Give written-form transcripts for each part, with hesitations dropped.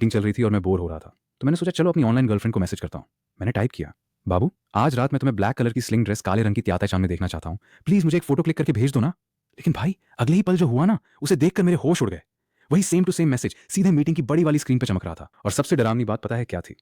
Meeting चल रही थी और मैं बोर हो रहा था, तो मैंने सोचा चलो अपनी ऑनलाइन गर्लफ्रेंड को मैसेज करता हूँ। मैंने टाइप किया, बाबू आज रात मैं तुम्हें ब्लैक कलर की स्लिंग ड्रेस काले रंग की त्याता चांद में देखना चाहता हूँ, प्लीज मुझे एक फोटो क्लिक करके भेज दो ना। लेकिन भाई अगले ही पल जो हुआ ना, उसे देखकर मेरे होश उड़ गए। वही सेम टू सेम मैसेज सीधे मीटिंग की बड़ी वाली स्क्रीन पर चमक रहा था। और सबसे डरावनी बात पता है क्या थी?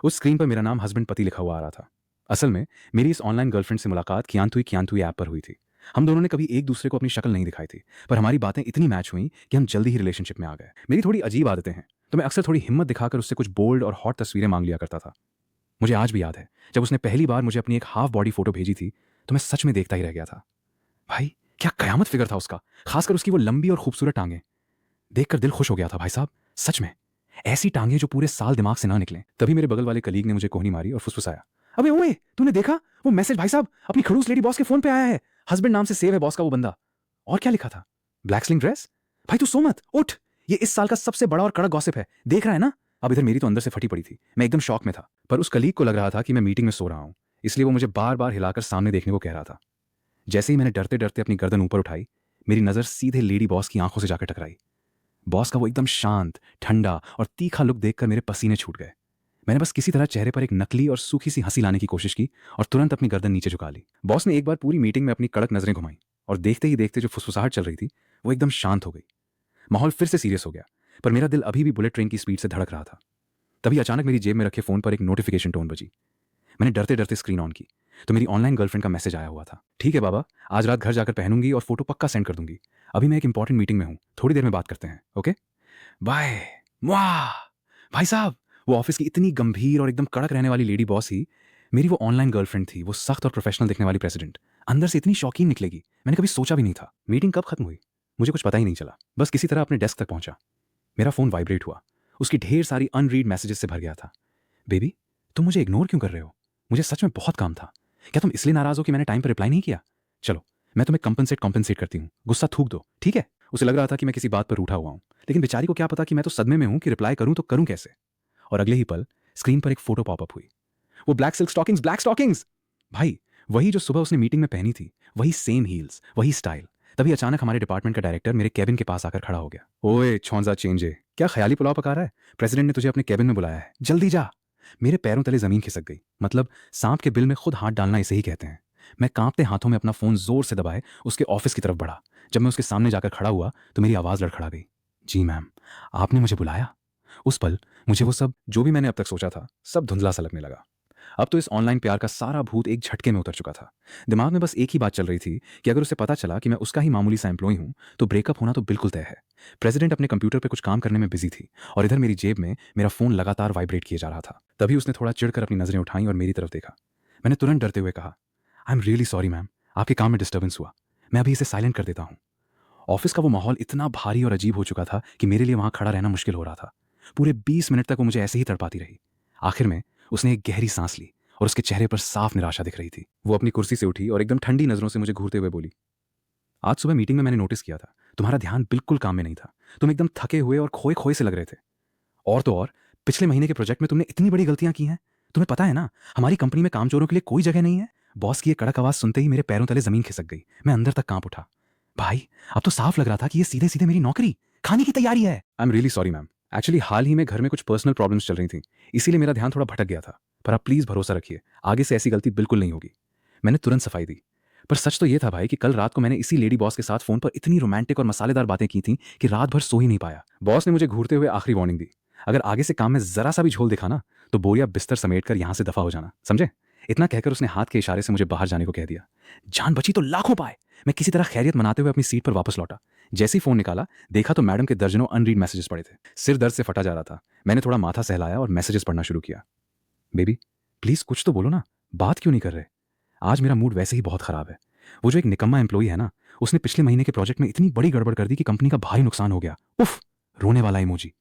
उस स्क्रीन पर मेरा नाम हस्बैंड पति लिखा हुआ आ रहा था। असल में मेरी इस ऑनलाइन गर्लफ्रेंड से मुलाकात कियांतुई ऐप पर हुई थी। हम दोनों ने कभी एक दूसरे को अपनी शक्ल नहीं दिखाई थी, पर हमारी बातें इतनी मैच हुई कि हम जल्दी ही रिलेशनशिप में आ गए। मेरी थोड़ी अजीब आदतें हैं, तो मैं अक्सर थोड़ी हिम्मत दिखाकर उससे कुछ बोल्ड और हॉट तस्वीरें मांग लिया करता था। मुझे आज भी याद है जब उसने पहली बार मुझे अपनी एक हाफ बॉडी फोटो भेजी थी, तो मैं सच में देखता ही रह गया था। भाई क्या कयामत फिगर था उसका, खासकर उसकी वो लंबी और खूबसूरत टांगें। देखकर दिल खुश हो गया था भाई साहब, सच में। ऐसी टांगें जो पूरे साल दिमाग से ना निकले। तभी मेरे बगल वाले कलीग ने मुझे कोहनी मारी और फुसफुसाया, अबे ओए तूने देखा वो मैसेज भाई साहब, अपनी खड़ूस लेडी बॉस के फोन पे आया है। हस्बैंड नाम से सेव है बॉस का वो बंदा। और क्या लिखा था? Black sling dress. भाई तू सो मत, उठ, ये इस साल का सबसे बड़ा और कड़क गॉसिप है, देख रहा है ना। अब इधर मेरी तो अंदर से फटी पड़ी थी, मैं एकदम शॉक में था। पर उस कलीग को लग रहा था कि मैं मीटिंग में सो रहा हूं, इसलिए वो मुझे बार बार हिलाकर सामने देखने को कह रहा था। जैसे ही मैंने डरते डरते अपनी गर्दन ऊपर उठाई, मेरी नजर सीधे लेडी बॉस की आंखों से जाकर टकराई। बॉस का वो एकदम शांत, ठंडा और तीखा लुक देखकर मेरे पसीने छूट गए। मैंने बस किसी तरह चेहरे पर एक नकली और सूखी सी हंसी लाने की कोशिश की और तुरंत अपनी गर्दन नीचे झुका ली। बॉस ने एक बार पूरी मीटिंग में अपनी कड़क नजरें घुमाई और देखते ही देखते जो फुसफुसाहट चल रही थी वो एकदम शांत हो गई। माहौल फिर से सीरियस हो गया, पर मेरा दिल अभी भी बुलेट ट्रेन की स्पीड से धड़क रहा था। तभी अचानक मेरी जेब में रखे फोन पर एक नोटिफिकेशन टोन बजी। मैंने डरते डरते स्क्रीन ऑन की तो मेरी ऑनलाइन गर्लफ्रेंड का मैसेज आया हुआ था, ठीक है बाबा, आज रात घर जाकर पहनूंगी और फोटो पक्का सेंड कर दूंगी। अभी मैं एक इंपॉर्टेंट मीटिंग में हूं, थोड़ी देर में बात करते हैं, ओके बाय। वाह भाई साहब, वो ऑफिस की इतनी गंभीर और एकदम कड़क रहने वाली लेडी बॉस ही मेरी वो ऑनलाइन गर्लफ्रेंड थी। वो सख्त और प्रोफेशनल दिखने वाली प्रेसिडेंट अंदर से इतनी शौकीन निकलेगी, मैंने कभी सोचा भी नहीं था। मीटिंग कब खत्म हुई मुझे कुछ पता ही नहीं चला, बस किसी तरह अपने डेस्क तक पहुंचा। मेरा फोन वाइब्रेट हुआ, उसकी ढेर सारी अनरीड मैसेजेस से भर गया था। बेबी तुम मुझे इग्नोर क्यों कर रहे हो? मुझे सच में बहुत काम था। क्या तुम इसलिए नाराज हो कि मैंने टाइम पर रिप्लाई नहीं किया? चलो मैं तुम्हें कॉम्पेंसेट करती हूँ, गुस्सा थूक दो, ठीक है? उसे लग रहा था कि मैं किसी बात पर रूठा हुआ हूं, लेकिन बेचारी को क्या पता कि मैं तो सदमे में हूं कि रिप्लाई करूं तो करूं कैसे। और अगले ही पल स्क्रीन पर एक फोटो पॉपअप हुई। वो black silk stockings, black stockings. भाई वही जो सुबह उसने मीटिंग में पहनी थी, वही सेम हील्स, वही स्टाइल। तभी अचानक हमारे डिपार्टमेंट का डायरेक्टर मेरे केबिन के पास आकर खड़ा हो गया। ओए छौंजा चेंजे, क्या ख्याली पुलाव पका रहा है? प्रेसिडेंट ने तुझे अपने केबिन में बुलाया है, जल्दी जा। मेरे पैरों तले जमीन खिसक गई। मतलब सांप के बिल में खुद हाथ डालना इसे ही कहते हैं। मैं कांपते हाथों में अपना फोन जोर से दबाए उसके ऑफिस की तरफ बढ़ा। जब मैं उसके सामने जाकर खड़ा हुआ तो मेरी आवाज लड़खड़ा गई, जी मैम, आपने मुझे बुलाया? उस पल मुझे वो सब जो भी मैंने अब तक सोचा था सब धुंधला सा लगने लगा। अब तो इस ऑनलाइन प्यार का सारा भूत एक झटके में उतर चुका था। दिमाग में बस एक ही बात चल रही थी कि अगर उसे पता चला कि मैं उसका ही मामूली सा एम्प्लॉय हूं तो ब्रेकअप होना तो बिल्कुल तय है। प्रेसिडेंट अपने कंप्यूटर पर कुछ काम करने में बिजी थी और इधर मेरी जेब में मेरा फोन लगातार वाइब्रेट किए जा रहा था। तभी उसने थोड़ा चिढ़कर अपनी नजरें उठाई और मेरी तरफ देखा। मैंने तुरंत डरते हुए कहा, आई एम रियली सॉरी मैम, आपके काम में डिस्टर्बेंस हुआ, मैं अभी इसे साइलेंट कर देता हूं। ऑफिस का वो माहौल इतना भारी और अजीब हो चुका था कि मेरे लिए वहां खड़ा रहना मुश्किल हो रहा था। पूरे 20 मिनट तक वो मुझे ऐसे ही तड़पाती रही। आखिर में उसने एक गहरी सांस ली और उसके चेहरे पर साफ निराशा दिख रही थी। वो अपनी कुर्सी से उठी और एकदम ठंडी नजरों से मुझे घूरते हुए बोली, आज सुबह मीटिंग में मैंने नोटिस किया था तुम्हारा ध्यान बिल्कुल काम में नहीं था, तुम एकदम थके हुए और खोए खोए से लग रहे थे। और तो और पिछले महीने के प्रोजेक्ट में तुमने इतनी बड़ी गलतियां की हैं। तुम्हें पता है ना, हमारी कंपनी में कामचोरों के लिए कोई जगह नहीं है। बॉस की ये कड़क आवाज सुनते ही मेरे पैरों तले जमीन खिसक गई, मैं अंदर तक कांप उठा। भाई अब तो साफ लग रहा था कि ये सीधे सीधे मेरी नौकरी खाने की तैयारी है। I am really sorry ma'am, actually हाल ही में घर में कुछ पर्सनल प्रॉब्लम्स चल रही थी, इसीलिए मेरा ध्यान थोड़ा भटक गया था। पर आप प्लीज भरोसा रखिए, आगे से ऐसी गलती बिल्कुल नहीं होगी। मैंने तुरंत सफाई दी। पर सच तो यह था भाई कि कल रात को मैंने इसी लेडी बॉस के साथ फोन पर इतनी रोमांटिक और मसालेदार बातें की थी कि रात भर सो ही नहीं पाया। बॉस ने मुझे घूरते हुए आखिरी वार्निंग दी, अगर आगे से काम में जरा सा भी झोल दिखा ना तो बोरिया बिस्तर समेट कर यहां से दफा हो जाना, समझे? इतना कहकर उसने हाथ के इशारे से मुझे बाहर जाने को कह दिया। जान बची तो लाखों पाए। मैं किसी तरह खैरियत मनाते हुए अपनी सीट पर वापस लौटा। जैसे ही फोन निकाला देखा तो मैडम के दर्जनों अनरीड मैसेजेस पड़े थे। सिर दर्द से फटा जा रहा था। मैंने थोड़ा माथा सहलाया और मैसेजेस पढ़ना शुरू किया। बेबी प्लीज कुछ तो बोलो ना, बात क्यों नहीं कर रहे? आज मेरा मूड वैसे ही बहुत खराब है। वो जो एक निकम्मा एम्प्लॉई है ना, उसने पिछले महीने के प्रोजेक्ट में इतनी बड़ी गड़बड़ कर दी कि कंपनी का भारी नुकसान हो गया। उफ, रोने वाला इमोजी।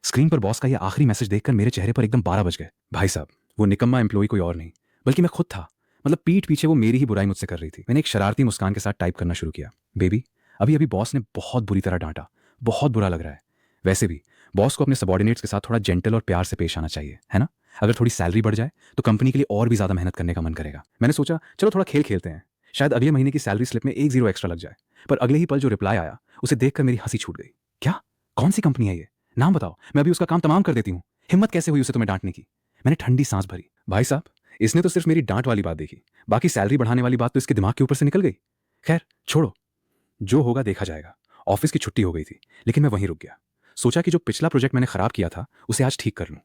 स्क्रीन पर बॉस का यह आखिरी मैसेज देखकर मेरे चेहरे पर एकदम 12 बज गए। भाई साहब वो निकम्मा एम्प्लॉई कोई और नहीं बल्कि मैं खुद था। मतलब पीठ पीछे वो मेरी ही बुराई मुझसे कर रही थी। मैंने एक शरारती मुस्कान के साथ टाइप करना शुरू किया, बेबी अभी अभी बॉस ने बहुत बुरी तरह डांटा, बहुत बुरा लग रहा है। वैसे भी बॉस को अपने सबॉर्डिनेट्स के साथ थोड़ा जेंटल और प्यार से पेश आना चाहिए, है ना? अगर थोड़ी सैलरी बढ़ जाए तो कंपनी के लिए और भी ज्यादा मेहनत करने का मन करेगा। मैंने सोचा चलो थोड़ा खेल खेलते हैं, शायद अगले महीने की सैलरी स्लिप में 1 0 एक्स्ट्रा लग जाए। पर अगले ही पल जो रिप्लाई आया उसे देखकर मेरी हंसी छूट गई। क्या? कौन सी कंपनी है ये? नाम बताओ, मैं अभी उसका काम तमाम कर देती हूँ। हिम्मत कैसे हुई उसे तुम्हें डांटने की? मैंने ठंडी सांस भरी। भाई साहब, इसने तो सिर्फ मेरी डांट वाली बात देखी, बाकी सैलरी बढ़ाने वाली बात तो इसके दिमाग के ऊपर से निकल गई। खैर छोड़ो, जो होगा देखा जाएगा। ऑफिस की छुट्टी हो गई थी, लेकिन मैं वहीं रुक गया। सोचा कि जो पिछला प्रोजेक्ट मैंने खराब किया था उसे आज ठीक कर लूं।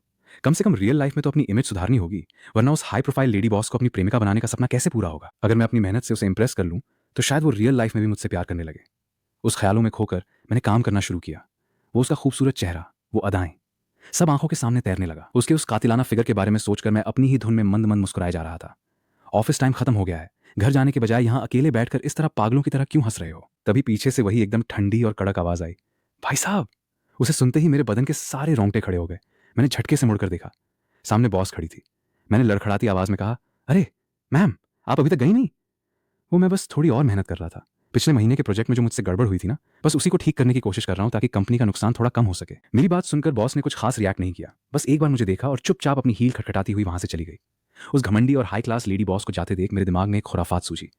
कम से कम रियल लाइफ में तो अपनी इमेज सुधारनी होगी, वरना उस हाई प्रोफाइल लेडी बॉस को अपनी प्रेमिका बनाने का सपना कैसे पूरा होगा? अगर मैं अपनी मेहनत से उसे इंप्रेस कर लूं तो शायद वो रियल लाइफ में भी मुझसे प्यार करने लगे। उस ख्यालों में खोकर मैंने काम करना शुरू किया। वो उसका खूबसूरत चेहरा, वो अदाएं, सब आंखों के सामने तैरने लगा। उसके उस कातिलाना फिगर के बारे में सोचकर मैं अपनी ही धुन में मंद मंद मुस्कुराया जा रहा था। ऑफिस टाइम खत्म हो गया है, घर जाने के बजाय यहाँ अकेले बैठकर इस तरह पागलों की तरह क्यों हंस रहे हो? तभी पीछे से वही एकदम ठंडी और कड़क आवाज आई, भाई साहब। उसे सुनते ही मेरे बदन के सारे रोंगटे खड़े हो गए। मैंने झटके से मुड़कर देखा, सामने बॉस खड़ी थी। मैंने लड़खड़ाती आवाज में कहा, अरे मैम, आप अभी तक गई नहीं? वो मैं बस थोड़ी और मेहनत कर रहा था। पिछले महीने के प्रोजेक्ट में जो मुझसे गड़बड़ हुई थी ना, बस उसी को ठीक करने की कोशिश कर रहा हूँ ताकि कंपनी का नुकसान थोड़ा कम हो सके। मेरी बात सुनकर बॉस ने कुछ खास रिएक्ट नहीं किया, बस एक बार मुझे देखा और चुपचाप अपनी हील खटखटाती हुई वहां से चली गई। उस घमंडी और हाई क्लास लेडी बॉस को जाते देख मेरे दिमाग में एक खुराफात सूझी।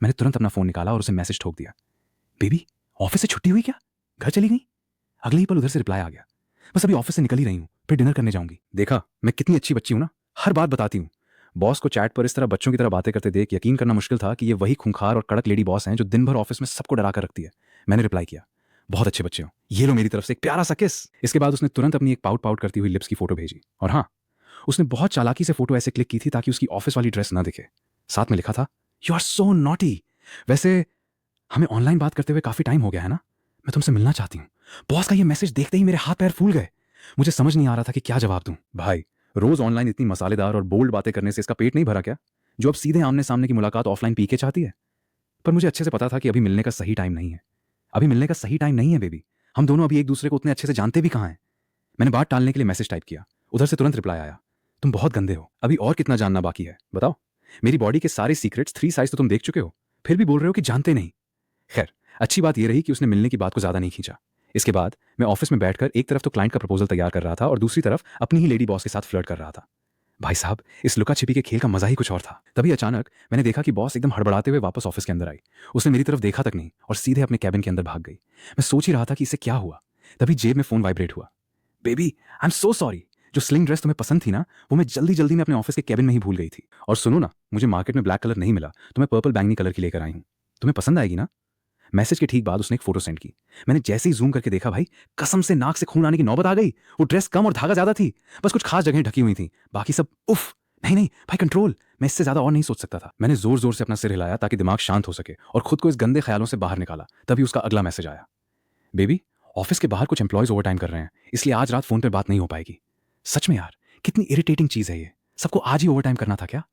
मैंने तुरंत अपना फोन निकाला और उसे मैसेज ठोक दिया, बेबी ऑफिस से छुट्टी हुई क्या? घर चली गई? अगले ही पल उधर से रिप्लाई आ गया, बस अभी ऑफिस से निकल ही रही हूँ, फिर डिनर करने जाऊंगी। देखा मैं कितनी अच्छी बच्ची हूं ना, हर बात बताती हूँ। बॉस को चैट पर इस तरह बच्चों की तरह बातें करते देख यकीन करना मुश्किल था कि ये वही खूंखार और कड़क लेडी बॉस हैं जो दिन भर ऑफिस में सबको डरा कर रखती है। मैंने रिप्लाई किया, बहुत अच्छे बच्चे हो, ये लो मेरी तरफ से एक प्यारा सा किस। इसके बाद उसने तुरंत अपनी एक पाउट पाउट करती हुई लिप्स की फोटो भेजी, और हाँ, उसने बहुत चालाकी से फोटो ऐसे क्लिक की थी ताकि उसकी ऑफिस वाली ड्रेस ना दिखे। साथ में लिखा था, यू आर सो नॉटी। वैसे हमें ऑनलाइन बात करते हुए काफी टाइम हो गया है ना, मैं तुमसे मिलना चाहती हूँ। बॉस का ये मैसेज देखते ही मेरे हाथ पैर फूल गए। मुझे समझ नहीं आ रहा था कि क्या जवाब दूं। भाई, रोज ऑनलाइन इतनी मसालेदार और बोल्ड बातें करने से इसका पेट नहीं भरा क्या, जो अब सीधे आमने सामने की मुलाकात ऑफलाइन पी के चाहती है? पर मुझे अच्छे से पता था कि अभी मिलने का सही टाइम नहीं है। अभी मिलने का सही टाइम नहीं है बेबी। हम दोनों अभी एक दूसरे को उतने अच्छे से जानते भी कहाँ हैं। मैंने बात टालने के लिए मैसेज टाइप किया। उधर से तुरंत रिप्लाई आया, तुम बहुत गंदे हो, अभी और कितना जानना बाकी है बताओ? मेरी बॉडी के सारे सीक्रेट्स 3 साइज तो तुम देख चुके हो, फिर भी बोल रहे हो कि जानते नहीं। खैर, अच्छी बात यह रही कि उसने मिलने की बात को ज्यादा नहीं खींचा। इसके बाद मैं ऑफिस में बैठकर एक तरफ तो क्लाइंट का प्रपोजल तैयार कर रहा था और दूसरी तरफ अपनी ही लेडी बॉस के साथ फ्लर्ट कर रहा था। भाई साहब, इस लुका छिपी के खेल का मजा ही कुछ और था। तभी अचानक मैंने देखा कि बॉस एकदम हड़बड़ाते हुए वापस ऑफिस के अंदर आई। उसने मेरी तरफ देखा तक नहीं और सीधे अपने कैबिन के अंदर भाग गई। मैं सोच ही रहा था कि इसे क्या हुआ, तभी जेब में फोन वाइब्रेट हुआ। Baby, I am so sorry, जो स्लिंग ड्रेस तुम्हें पसंद थी ना, वो मैं जल्दी जल्दी में अपने ऑफिस के कैबिन में ही भूल गई थी। और सुनो ना, मुझे मार्केट में ब्लैक कलर नहीं मिला तो मैं पर्पल बैंगनी कलर की लेकर आई हूँ, तुम्हें पसंद आएगी ना? मैसेज के ठीक बाद उसने एक फोटो सेंड की। मैंने जैसे ही जूम करके देखा, भाई कसम से नाक से खून आने की नौबत आ गई। वो ड्रेस कम और धागा ज्यादा थी, बस कुछ खास जगहें ढकी हुई थी, बाकी सब उफ। नहीं नहीं भाई, कंट्रोल, मैं इससे ज्यादा और नहीं सोच सकता था। मैंने जोर जोर से अपना सिर हिलाया ताकि दिमाग शांत हो सके और खुद को इस गंदे ख्यालों से बाहर निकाला। तभी उसका अगला मैसेज आया, बेबी ऑफिस के बाहर कुछ एम्प्लॉयज ओवर टाइम कर रहे हैं, इसलिए आज रात फोन पर बात नहीं हो पाएगी। सच में यार, कितनी इरिटेटिंग चीज है ये, सबको आज ही ओवर टाइम करना था क्या?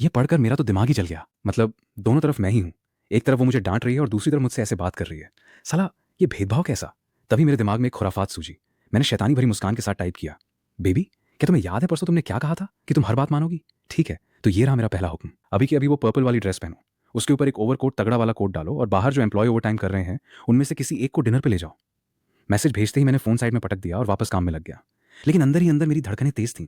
ये पढ़कर मेरा तो दिमाग ही जल गया। मतलब दोनों तरफ मैं ही हूं, एक तरफ वो मुझे डांट रही है और दूसरी तरफ मुझसे ऐसे बात कर रही है। साला ये भेदभाव कैसा? तभी मेरे दिमाग में एक खुराफात सूझी। मैंने शैतानी भरी मुस्कान के साथ टाइप किया, बेबी क्या तुम्हें याद है परसों तुमने क्या कहा था कि तुम हर बात मानोगी? ठीक है, तो ये रहा मेरा पहला हुक्म, अभी की अभी वो पर्पल वाली ड्रेस पहनो, उसके ऊपर एक ओवरकोट तगड़ा वाला कोट डालो और बाहर जो एम्प्लॉय ओवर टाइम कर रहे हैं उनमें से किसी एक को डिनर पे ले जाओ। मैसेज भेजते ही मैंने फोन साइड में पटक दिया और वापस काम में लग गया। लेकिन अंदर ही अंदर मेरी धड़कनें तेज थीं।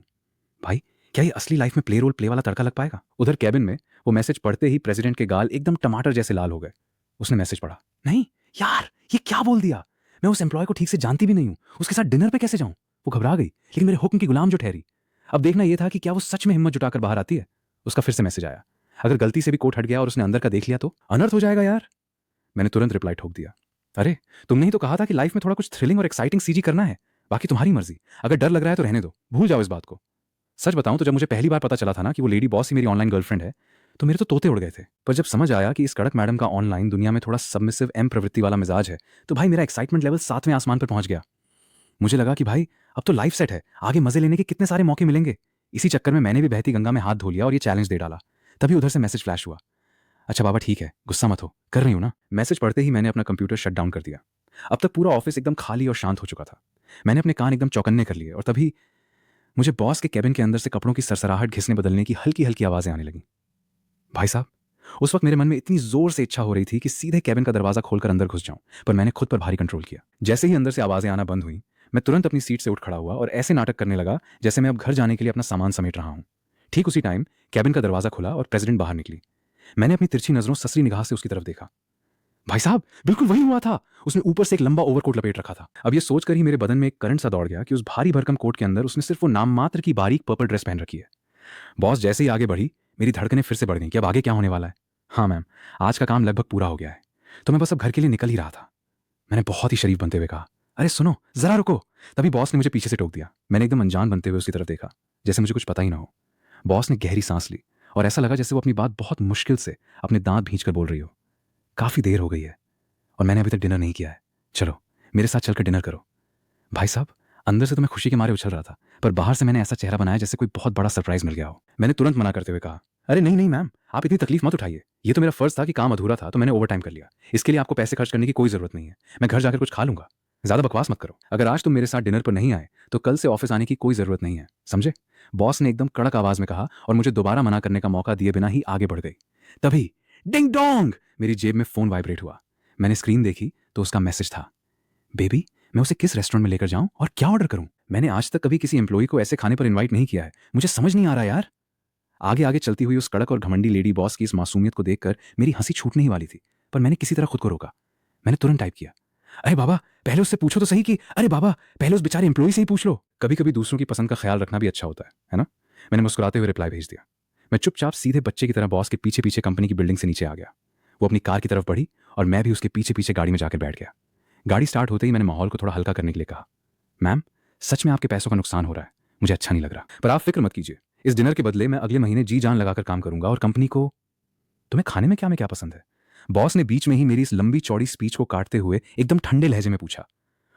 भाई, क्या ये असली लाइफ में प्ले रोल प्ले वाला तड़का लग पाएगा? उधर कैबिन में वो मैसेज पढ़ते ही प्रेसिडेंट के गाल एकदम टमाटर जैसे लाल हो गए। उसने मैसेज पढ़ा, नहीं यार, ये क्या बोल दिया? मैं उस एम्प्लॉय को ठीक से जानती भी नहीं हूं, उसके साथ डिनर पे कैसे जाऊं? वो घबरा गई, लेकिन मेरे हुक्म की गुलाम जो ठहरी। अब देखना यह था कि क्या वो सच में हिम्मत जुटाकर बाहर आती है। उसका फिर से मैसेज आया, अगर गलती से भी कोट हट गया और उसने अंदर का देख लिया तो अनर्थ हो जाएगा यार। मैंने तुरंत रिप्लाई ठोक दिया, अरे तुमने ही तो कहा था कि लाइफ में थोड़ा कुछ थ्रिलिंग और एक्साइटिंग सीजी करना है, बाकी तुम्हारी मर्जी। अगर डर लग रहा है तो रहने दो, भूल जाओ इस बात को। सच बताऊं तो जब मुझे पहली बार पता चला था ना कि वो लेडी बॉस ही मेरी ऑनलाइन गर्लफ्रेंड है, तो मेरे तो तोते उड़ गए थे। पर जब समझ आया कि इस कड़क मैडम का ऑनलाइन दुनिया में थोड़ा सबमिसिव एम प्रवृत्ति वाला मिजाज है, तो भाई मेरा एक्साइटमेंट लेवल 7वें आसमान पर पहुंच गया। मुझे लगा कि भाई अब तो लाइफ सेट है, आगे मजे लेने के कितने सारे मौके मिलेंगे। इसी चक्कर में मैंने भी बहती गंगा में हाथ धो लिया और ये चैलेंज दे डाला। तभी उधर से मैसेज फ्लैश हुआ, अच्छा बाबा ठीक है, गुस्सा मत हो, कर रही हूं ना। मैसेज पढ़ते ही मैंने अपना कंप्यूटर शट डाउन कर दिया। अब तक पूरा ऑफिस एकदम खाली और शांत हो चुका था। मैंने अपने कान एकदम चौकन्ने कर लिए और तभी मुझे बॉस के कैबिन के अंदर से कपड़ों की सरसराहट घिसने बदलने की हल्की हल्की आवाजें आने लगी। भाई साहब, उस वक्त मेरे मन में इतनी जोर से इच्छा हो रही थी कि सीधे कैबिन का दरवाजा खोलकर अंदर घुस जाऊं, पर मैंने खुद पर भारी कंट्रोल किया। जैसे ही अंदर से आवाजें आना बंद हुई, मैं तुरंत अपनी सीट से उठ खड़ा हुआ और ऐसे नाटक करने लगा जैसे मैं अब घर जाने के लिए अपना सामान समेट रहा हूं। ठीक उसी टाइम कैबिन का दरवाजा खुला और प्रेसिडेंट बाहर निकली। मैंने अपनी तिरछी नजरों ससरी निगाह से उसकी तरफ देखा। भाई साहब बिल्कुल वही हुआ था। उसने ऊपर से एक लंबा ओवरकोट लपेट रखा था। अब ये सोचकर ही मेरे बदन में एक करंट सा दौड़ गया कि उस भारी भरकम कोट के अंदर उसने सिर्फ वो नाम मात्र की बारीक पर्पल ड्रेस पहन रखी है। बॉस जैसे ही आगे बढ़ी, मेरी धड़कनें फिर से बढ़ गईं कि अब आगे क्या होने वाला है। हाँ मैम, आज का काम लगभग पूरा हो गया है, तो मैं बस अब घर के लिए निकल ही रहा था। मैंने बहुत ही शरीफ बनते हुए कहा, अरे सुनो जरा रुको। तभी बॉस ने मुझे पीछे से टोक दिया। मैंने एकदम अनजान बनते हुए उसकी तरफ देखा, जैसे मुझे कुछ पता ही ना हो। बॉस ने गहरी सांस ली और ऐसा लगा जैसे वो अपनी बात बहुत मुश्किल से अपने दांत भींच कर बोल रही हो। काफी देर हो गई है और मैंने अभी तक डिनर नहीं किया है। चलो मेरे साथ चलकर डिनर करो। भाई साहब, अंदर से तो मैं खुशी के मारे उछल रहा था, पर बाहर से मैंने ऐसा चेहरा बनाया जैसे कोई बहुत बड़ा सरप्राइज मिल गया हो। मैंने तुरंत मना करते हुए कहा, अरे नहीं नहीं मैम, आप इतनी तकलीफ मत उठाइए। ये तो मेरा फर्ज था कि काम अधूरा था तो मैंने ओवर टाइम कर लिया। इसके लिए आपको पैसे खर्च करने की कोई जरूरत नहीं है। मैं घर जाकर कुछ खा लूंगा। ज्यादा बकवास मत करो। अगर आज तुम मेरे साथ डिनर पर नहीं आए तो कल से ऑफिस आने की कोई जरूरत नहीं है, समझे? बॉस ने एकदम कड़क आवाज में कहा और मुझे दोबारा मना करने का मौका दिए बिना ही आगे बढ़ गई। तभी डिंग डोंग, मेरी जेब में फोन वाइब्रेट हुआ। मैंने स्क्रीन देखी तो उसका मैसेज था, बेबी मैं उसे किस रेस्टोरेंट में लेकर जाऊं और क्या ऑर्डर करूं? मैंने आज तक कभी किसी एम्प्लॉय को ऐसे खाने पर इनवाइट नहीं किया है। मुझे समझ नहीं आ रहा यार। आगे आगे चलती हुई उस कड़क और घमंडी लेडी बॉस की इस मासूमियत को देखकर मेरी हंसी छूटने ही वाली थी, पर मैंने किसी तरह खुद को रोका। मैंने तुरंत टाइप किया, अरे बाबा पहले उससे पूछो तो सही कि अरे बाबा पहले उस बेचारे एम्प्लॉय से ही पूछ लो। कभी कभी दूसरों की पसंद का ख्याल रखना भी अच्छा होता है ना? मैंने मुस्कुराते हुए रिप्लाई भेज दिया। मैं चुपचाप सीधे बच्चे की तरह बॉस के पीछे पीछे कंपनी की बिल्डिंग से नीचे आ गया। वो अपनी कार की तरफ बढ़ी और मैं भी उसके पीछे पीछे गाड़ी में जाकर बैठ गया। गाड़ी स्टार्ट होते ही मैंने माहौल को थोड़ा हल्का करने के लिए कहा, मैम सच में आपके पैसों का नुकसान हो रहा है, मुझे अच्छा नहीं लग रहा, पर आप फिक्र मत कीजिए। इस डिनर के बदले मैं अगले महीने जी जान लगाकर काम करूंगा और कंपनी को। तुम्हें खाने में क्या पसंद है? बॉस ने बीच में ही मेरी इस लंबी चौड़ी स्पीच को काटते हुए एकदम ठंडे लहजे में पूछा।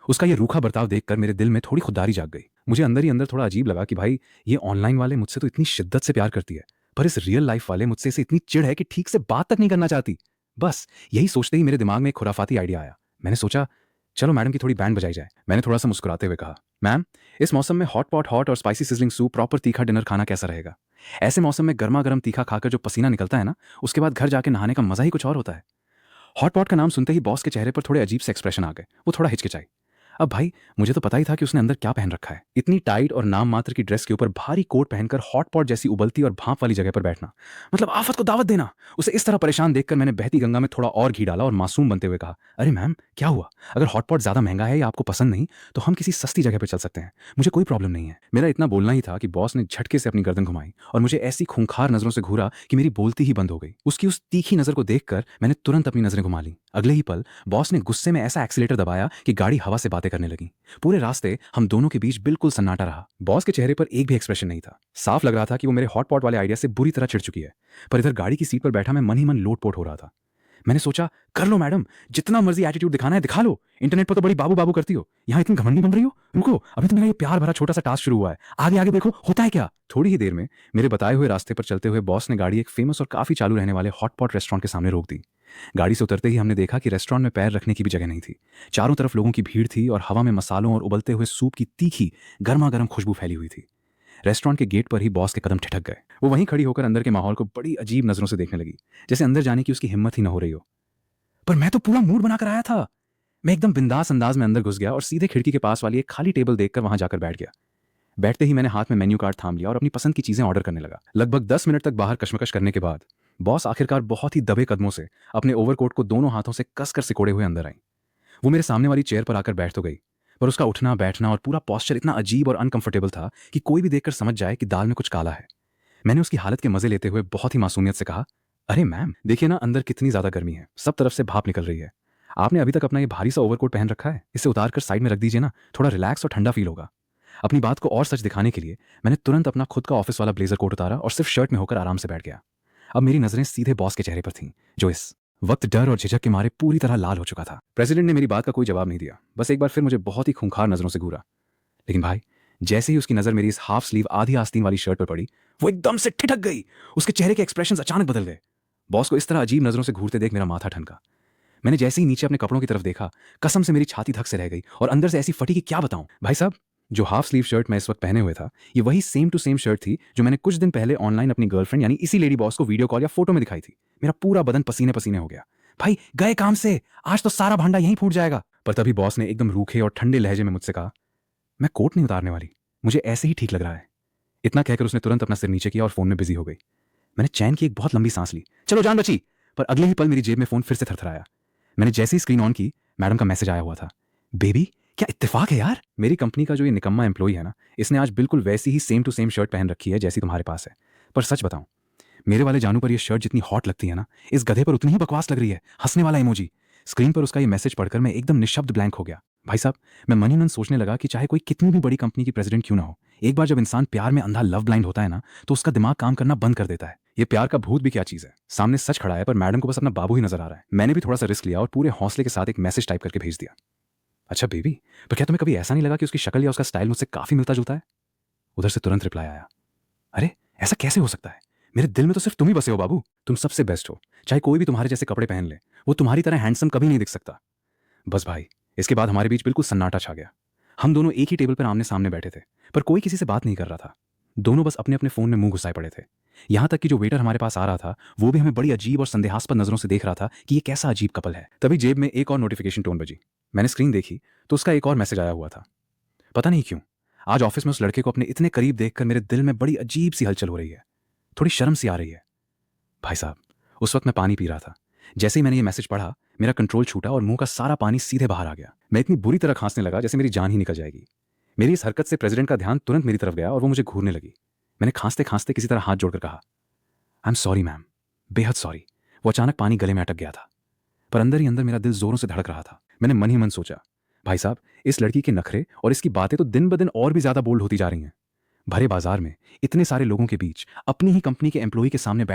उसका ये रूखा बर्ताव देखकर मेरे दिल में थोड़ी खुददारी जाग गई। मुझे अंदर ही अंदर थोड़ा अजीब लगा कि भाई ये ऑनलाइन वाले मुझसे तो इतनी शिद्दत से प्यार करती है, पर इस रियल लाइफ वाले मुझसे इसे इतनी चिढ़ है कि ठीक से बात तक नहीं करना चाहती। बस यही सोचते ही मेरे दिमाग में एक खुराफाती आइडिया आया। मैंने सोचा चलो मैडम की थोड़ी बैंड बजाई जाए। मैंने थोड़ा सा मुस्कुराते हुए कहा, मैम इस मौसम में हॉट पॉट हॉट और स्पाइसी सिजलिंग सूप प्रॉपर तीखा डिनर खाना कैसा रहेगा? ऐसे मौसम में गर्मा गर्म तीखा खाकर जो पसीना निकलता है ना, उसके बाद घर जाके नहाने का मजा ही कुछ और होता है। हॉट पॉट का नाम सुनते ही बॉस के चेहरे पर थोड़े अजीब से एक्सप्रेशन आ गए। वो थोड़ा हिचकिचाई। अब भाई मुझे तो पता ही था कि उसने अंदर क्या पहन रखा है। इतनी टाइट और नाम मात्र की ड्रेस के ऊपर भारी कोट पहनकर हॉट पॉट जैसी उबलती और भाप वाली जगह पर बैठना, मतलब आफत को दावत देना। उसे इस तरह परेशान देखकर मैंने बहती गंगा में थोड़ा और घी डाला और मासूम बनते हुए कहा, अरे मैम क्या हुआ? अगर हॉट पॉट ज्यादा महंगा है या आपको पसंद नहीं तो हम किसी सस्ती जगह पर चल सकते हैं, मुझे कोई प्रॉब्लम नहीं है। मेरा इतना बोलना ही था कि बॉस ने झटके से अपनी गर्दन घुमाई और मुझे ऐसी खूंखार नजरों से घूरा कि मेरी बोलती ही बंद हो गई। उसकी उस तीखी नजर को देखकर मैंने तुरंत अपनी नजरें घुमा ली। अगले ही पल बॉस ने गुस्से में ऐसा एक्सीलेटर दबाया कि गाड़ी हवा से बातें करने लगी। पूरे रास्ते हम दोनों के बीच बिल्कुल सन्नाटा रहा। बॉस के चेहरे पर एक भी एक्सप्रेशन नहीं था। साफ लग रहा था कि वो मेरे हॉट पॉट वाले आइडिया से बुरी तरह चिढ़ चुकी है। पर इधर गाड़ी की सीट पर बैठा मैं मन ही मन लोटपोट हो रहा था। मैंने सोचा, कर लो मैडम, जितना मर्जी एटीट्यूड दिखाना है दिखा लो। इंटरनेट पर तो बड़ी बाबू बाबू करती हो, यहाँ इतनी घमंडी बन रही हो। रुको, अभी तो मेरा ये प्यार भरा छोटा सा टास्क शुरू हुआ है, आगे आगे देखो होता है क्या। थोड़ी ही देर में मेरे बताए हुए रास्ते पर चलते हुए बॉस ने गाड़ी एक फेमस और काफी चालू रहने वाले हॉटपॉट रेस्टोरेंट के सामने रोक दी। गाड़ी से उतरते ही हमने देखा कि रेस्टोरेंट में पैर रखने की भी जगह नहीं थी। चारों तरफ लोगों की भीड़ थी और हवा में मसालों और उबलते हुए सूप की तीखी गर्मा गर्म खुशबू फैली हुई थी। रेस्टोरेंट के गेट पर ही बॉस के कदम ठिठक गए। वो वहीं खड़ी होकर अंदर के माहौल को बड़ी अजीब नजरों से देखने लगी, जैसे अंदर जाने की उसकी हिम्मत ही न हो रही हो। पर मैं तो पूरा मूड बनाकर आया था। मैं एकदम बिंदास अंदाज में अंदर घुस गया और सीधे खिड़की के पास वाली एक खाली टेबल देखकर वहां जाकर बैठ गया। बैठते ही मैंने हाथ में मेन्यू कार्ड थाम लिया और अपनी पसंद की चीजें ऑर्डर करने लगा। लगभग 10 मिनट तक बाहर कशमकश करने के बाद बॉस आखिरकार बहुत ही दबे कदमों से अपने ओवरकोट को दोनों हाथों से कसकर सिकोड़े हुए अंदर आई। वो मेरे सामने वाली चेयर पर आकर बैठ तो गई, पर उसका उठना बैठना और पूरा पॉस्चर इतना अजीब और अनकंफर्टेबल था कि कोई भी देखकर समझ जाए कि दाल में कुछ काला है। मैंने उसकी हालत के मजे लेते हुए बहुत ही मासूमियत से कहा, अरे मैम देखिए ना अंदर कितनी ज्यादा गर्मी है, सब तरफ से भाप निकल रही है। आपने अभी तक अपना ये भारी सा ओवरकोट पहन रखा है, इसे उतार कर साइड में रख दीजिए ना, थोड़ा रिलैक्स और ठंडा फील होगा। अपनी बात को और सच दिखाने के लिए मैंने तुरंत अपना खुद का ऑफिस वाला ब्लेजर कोट उतारा और सिर्फ शर्ट में होकर आराम से बैठ गया। अब मेरी नजरें सीधे बॉस के चेहरे पर थीं, जो इस वक्त डर और झिझक के मारे पूरी तरह लाल हो चुका था। प्रेसिडेंट ने मेरी बात का कोई जवाब नहीं दिया, बस एक बार फिर मुझे बहुत ही खूंखार नजरों से घूरा। लेकिन भाई जैसे ही उसकी नजर मेरी इस हाफ स्लीव आधी आस्तीन वाली शर्ट पर पड़ी, वो एकदम से ठिठक गई। उसके चेहरे के एक्सप्रेशंस अचानक बदल गए। बॉस को इस तरह अजीब नजरों से घूरते देख मेरा माथा ठनका। मैंने जैसे ही नीचे अपने कपड़ों की तरफ देखा, कसम से मेरी छाती धक से रह गई और अंदर से ऐसी फटी कि क्या बताऊं। भाई साहब, जो हाफ स्लीव शर्ट मैं इस वक्त पहने हुए था, ये वही सेम टू सेम शर्ट थी जो मैंने कुछ दिन पहले ऑनलाइन अपनी गर्लफ्रेंड यानी इसी लेडी बॉस को वीडियो कॉल या फोटो में दिखाई थी। मेरा पूरा बदन पसीने पसीने हो गया। भाई गए काम से, आज तो सारा भांडा यहीं फूट जाएगा। पर तभी बॉस ने एकदम रूखे और ठंडे लहजे में मुझसे कहा, मैं कोट नहीं उतारने वाली, मुझे ऐसे ही ठीक लग रहा है। इतना कहकर उसने तुरंत अपना सिर नीचे किया और फोन में बिजी हो गई। मैंने चैन की एक बहुत लंबी सांस ली, चलो जान बची। पर अगले ही पल मेरी जेब में फोन फिर से थरथराया। मैंने जैसे ही स्क्रीन ऑन की, मैडम का मैसेज आया हुआ था। बेबी, क्या इत्तेफाक है यार। मेरी कंपनी का जो ये निकम्मा एम्प्लॉई है ना, इसने आज बिल्कुल वैसी ही सेम टू सेम शर्ट पहन रखी है जैसी तुम्हारे पास है। पर सच बताऊं, मेरे वाले जानू पर ये शर्ट जितनी हॉट लगती है ना, इस गधे पर उतनी ही बकवास लग रही है। हंसने वाला इमोजी। स्क्रीन पर उसका ये मैसेज पढ़कर मैं एकदम निशब्द ब्लैंक हो गया। भाई साहब, मैं मन ही मन सोचने लगा कि चाहे कोई कितनी भी बड़ी कंपनी की प्रेसिडेंट क्यों ना हो, एक बार जब इंसान प्यार में अंधा लव ब्लाइंड होता है ना, तो उसका दिमाग काम करना बंद कर देता है। ये प्यार का भूत भी क्या चीज़ है। सामने सच खड़ा है, पर मैडम को बस अपना बाबू ही नजर आ रहा है। मैंने भी थोड़ा सा रिस्क लिया और पूरे हौसले के साथ एक मैसेज टाइप करके भेज दिया। अच्छा बेबी, पर क्या तुम्हें कभी ऐसा नहीं लगा कि उसकी शक्ल या उसका स्टाइल मुझसे काफी मिलता जुलता है? उधर से तुरंत रिप्लाई आया, अरे ऐसा कैसे हो सकता है, मेरे दिल में तो सिर्फ तुम ही बसे हो बाबू। तुम सबसे बेस्ट हो, चाहे कोई भी तुम्हारे जैसे कपड़े पहन ले, वो तुम्हारी तरह हैंडसम कभी नहीं दिख सकता। बस भाई, इसके बाद हमारे बीच बिल्कुल सन्नाटा छा गया। हम दोनों एक ही टेबल पर आमने सामने बैठे थे, पर कोई किसी से बात नहीं कर रहा था। दोनों बस अपने अपने फोन में मुंह घुसाए पड़े थे। यहां तक कि जो वेटर हमारे पास आ रहा था, वो भी हमें बड़ी अजीब और संदेहास्पद नजरों से देख रहा था कि ये कैसा अजीब कपल है। तभी जेब में एक और नोटिफिकेशन टोन बजी। मैंने स्क्रीन देखी तो उसका एक और मैसेज आया हुआ था। पता नहीं क्यों आज ऑफिस में उस लड़के को अपने इतने करीब देखकर मेरे दिल में बड़ी अजीब सी हलचल हो रही है। थोड़ी शर्म सी आ रही है। भाई साहब, उस वक्त मैं पानी पी रहा था। जैसे ही मैंने ये मैसेज पढ़ा, मेरा कंट्रोल छूटा और मुंह का सारा पानी सीधे बाहर आ गया। मैं इतनी बुरी तरह खांसने लगा जैसे मेरी जान ही निकल जाएगी। मेरी इस हरकत से प्रेसिडेंट का ध्यान तुरंत मेरी तरफ गया और वो मुझे घूरने लगी। मैंने खांसते खांसते किसी तरह हाथ जोड़कर कहा, आई एम सॉरी मैम, बेहद सॉरी। वो अचानक पानी गले में अटक गया था, पर अंदर ही अंदर मेरा दिल जोरों से धड़क रहा था। मैंने मन ही मन सोचा, भाई साहब, इस लड़की के नखरे और इसकी बातें तो दिन ब दिन और भी ज्यादा बोल्ड होती जा रही हैं। भरे बाजार में इतने सारे लोगों के बीच अपनी ही कंपनी के एम्प्लॉई के सामने बैठ